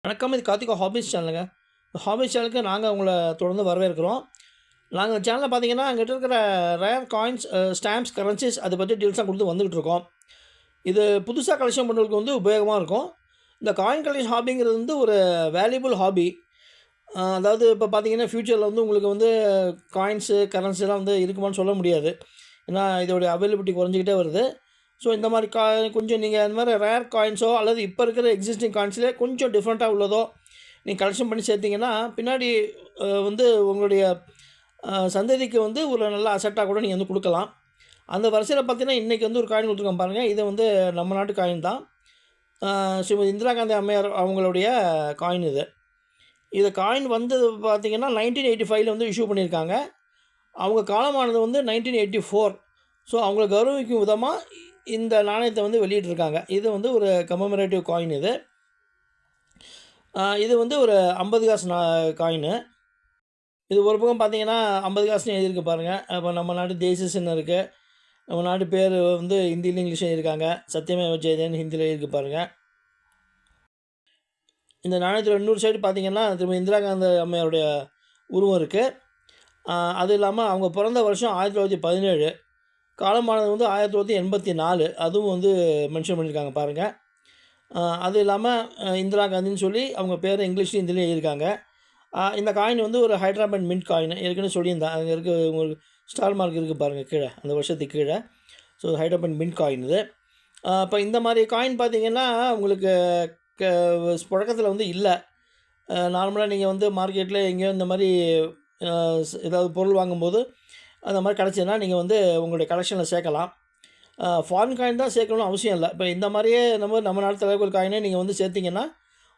வணக்கம். இது Karthika hobbies சேனலுங்க. Hobbies சேனலுக்கு நாங்கள் உங்களை தொடர்ந்து வரவேற்கிறோம். நாங்கள் சேனலில் பார்த்தீங்கன்னா, எங்கள்கிட்ட இருக்கிற ரேர் காயின்ஸ், ஸ்டாம்ப்ஸ், கரன்சிஸ் அதை பற்றி டீல்ஸாக கொடுத்து வந்துக்கிட்டு இருக்கோம். இது புதுசாக கலெக்ஷன் பண்ணுறதுக்கு வந்து உபயோகமாக இருக்கும். இந்த காயின் கலெக்ஷன் ஹாபிங்கிறது வந்து ஒரு வேல்யூபிள் ஹாபி. அதாவது இப்போ பார்த்தீங்கன்னா, ஃப்யூச்சரில் வந்து உங்களுக்கு வந்து காயின்ஸு, கரன்சிலாம் வந்து இருக்குமான்னு சொல்ல முடியாது. ஏன்னா இதோடைய அவைலபிலிட்டி குறைஞ்சிக்கிட்டே வருது. ஸோ இந்த மாதிரி கொஞ்சம் நீங்கள் அந்த மாதிரி ரேர் காயின்ஸோ அல்லது இப்போ இருக்கிற எக்ஸிஸ்டிங் காயின்ஸ்லேயே கொஞ்சம் டிஃப்ரெண்ட்டாக உள்ளதோ நீங்கள் கலெக்ஷன் பண்ணி சேர்த்திங்கன்னா பின்னாடி வந்து உங்களுடைய சந்ததிக்கு வந்து ஒரு நல்ல அசட்டாக கூட நீங்கள் வந்து கொடுக்கலாம். அந்த வரிசையில் பார்த்தீங்கன்னா இன்றைக்கி வந்து ஒரு காயின் கொடுத்துருக்கோம் பாருங்கள். இது வந்து நம்ம நாட்டு காயின் தான். ஸ்ரீமதி இந்திரா காந்தி அம்மையார் அவங்களுடைய காயின் இது. இது காயின் வந்து பார்த்திங்கன்னா 1985 வந்து இஷ்யூ பண்ணியிருக்காங்க. அவங்க காலமானது வந்து 1984. ஸோ அவங்கள கௌரவிக்கும் விதமாக இந்த நாணயத்தை வந்து வெளியிட்டிருக்காங்க. இது வந்து ஒரு கமெமரேட்டிவ் காயின் இது. இது வந்து ஒரு 50 காசு காயினு. இது ஒரு பக்கம் பார்த்தீங்கன்னா 50 காசுன்னு எழுதியிருக்கு பாருங்கள். இப்போ நம்ம நாட்டு தேசியன்னு இருக்குது. நம்ம நாட்டு பேர் வந்து ஹிந்திலையும் இங்கிலீஷும் எழுதியிருக்காங்க. சத்தியமேவ ஜெயதேன்னு ஹிந்தியில் எழுதியிருக்கு பாருங்கள். இந்த நாணயத்தில் இன்னொரு சைடு பார்த்தீங்கன்னா திரும்ப இந்திரா காந்தி அம்மையாருடைய உருவம் இருக்குது. அது இல்லாமல் அவங்க பிறந்த வருஷம் 1917, காலமானது வந்து 1984, அதுவும் வந்து மென்ஷன் பண்ணியிருக்காங்க பாருங்கள். அது இல்லாமல் இந்திரா காந்தின்னு சொல்லி அவங்க பேர் இங்கிலீஷ்லையும் ஹிந்திலையும் எழுதியிருக்காங்க. இந்த காயின் வந்து ஒரு ஹைட்ராபாட் மின்ட் காயின். ஏற்கனவே சொல்லியிருந்தேன். அங்கே இருக்க உங்களுக்கு ஸ்டார் மார்க் இருக்குது பாருங்கள் கீழே, அந்த வருஷத்துக்கு கீழே. ஸோ ஹைட்ராபாட் மின்ட் காயின் இது. இப்போ இந்த மாதிரி காயின் பார்த்திங்கன்னா உங்களுக்கு புழக்கத்தில் வந்து இல்லை. நார்மலாக நீங்கள் வந்து மார்க்கெட்டில் எங்கேயோ இந்த மாதிரி ஏதாவது பொருள் வாங்கும்போது அந்த மாதிரி கிடச்சிதுன்னா நீங்கள் வந்து உங்களுடைய கலெக்ஷனில் சேர்க்கலாம். ஃபாரின் காயின் தான் சேர்க்கணும்னு அவசியம் இல்லை. இப்போ இந்த மாதிரியே நம்ம நாட்டு தலைவர் காயினே நீங்கள் வந்து சேர்த்திங்கன்னா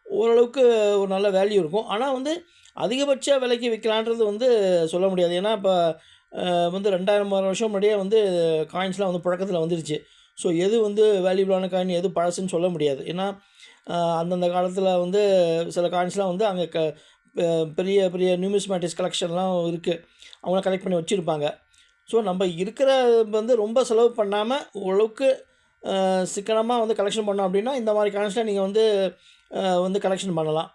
ஓரளவுக்கு ஒரு நல்ல வேல்யூ இருக்கும். ஆனால் வந்து அதிகபட்ச விலைக்கு விற்கலான்றது வந்து சொல்ல முடியாது. ஏன்னா இப்போ வந்து 2000 வருஷம் முன்னாடியே வந்து காயின்ஸ்லாம் வந்து புழக்கத்தில் வந்துருச்சு. ஸோ எது வந்து வேல்யூபிளான காயின் எது பழசுன்னு சொல்ல முடியாது. ஏன்னா அந்தந்த காலத்தில் வந்து சில காயின்ஸ்லாம் வந்து அங்கே பெரிய பெரிய நியூமிஸ்மேட்டிக்ஸ் கலெக்ஷன்லாம் இருக்குது. அவங்களாம் கலெக்ட் பண்ணி வச்சுருப்பாங்க. ஸோ நம்ம இருக்கிற வந்து ரொம்ப செலவு பண்ணாமல் ஓரளவுக்கு சிக்கனமாக வந்து கலெக்ஷன் பண்ணோம் அப்படின்னா இந்த மாதிரி காயின்ஸ்லாம் நீங்கள் வந்து கலெக்ஷன் பண்ணலாம்.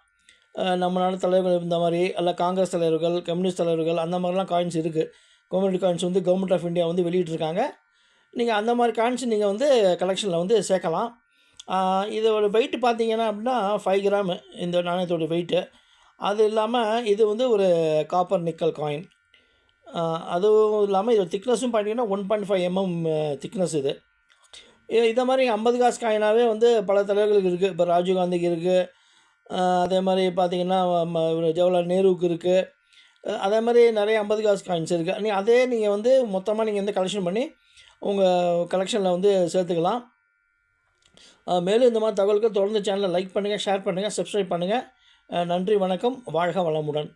நம்ம நாடு தலைவர்கள் இந்த மாதிரி அல்ல காங்கிரஸ் தலைவர்கள், கம்யூனிஸ்ட் தலைவர்கள் அந்த மாதிரிலாம் காயின்ஸ் இருக்குது. கவர்மெண்ட் காயின்ஸ் வந்து கவர்மெண்ட் ஆஃப் இந்தியா வந்து வெளியிட்டிருக்காங்க. நீங்கள் அந்த மாதிரி காயின்ஸ் நீங்கள் வந்து கலெக்ஷனில் வந்து சேர்க்கலாம். இதோட வெயிட்டு பார்த்தீங்கன்னா அப்படின்னா 5 கிராமு இந்த நாணயத்தோட வெயிட்டு. அது இல்லாமல் இது வந்து ஒரு காப்பர் நிக்கல் காயின். அதுவும் இல்லாமல் இதோட திக்னஸும் பார்த்தீங்கன்னா 1.5 mm திக்னஸ் இது. இதை மாதிரி 50 காசு காயினாகவே வந்து பல தலைவர்களுக்கு இருக்குது. இப்போ ராஜீவ்காந்திக்கு இருக்குது. அதே மாதிரி பார்த்திங்கன்னா ஜவஹர்லால் நேருவுக்கு இருக்குது. அதே மாதிரி நிறைய 50 காசு காயின்ஸ் இருக்குது. அதே நீங்கள் வந்து மொத்தமாக நீங்கள் வந்து கலெக்ஷன் பண்ணி உங்கள் கலெக்ஷனில் வந்து சேர்த்துக்கலாம். மேலும் இந்த மாதிரி தகவல்கள் தொடர்ந்து சேனலை லைக் பண்ணுங்கள், ஷேர் பண்ணுங்கள், சப்ஸ்கிரைப் பண்ணுங்கள். நன்றி, வணக்கம், வாழ்க வளமுடன்.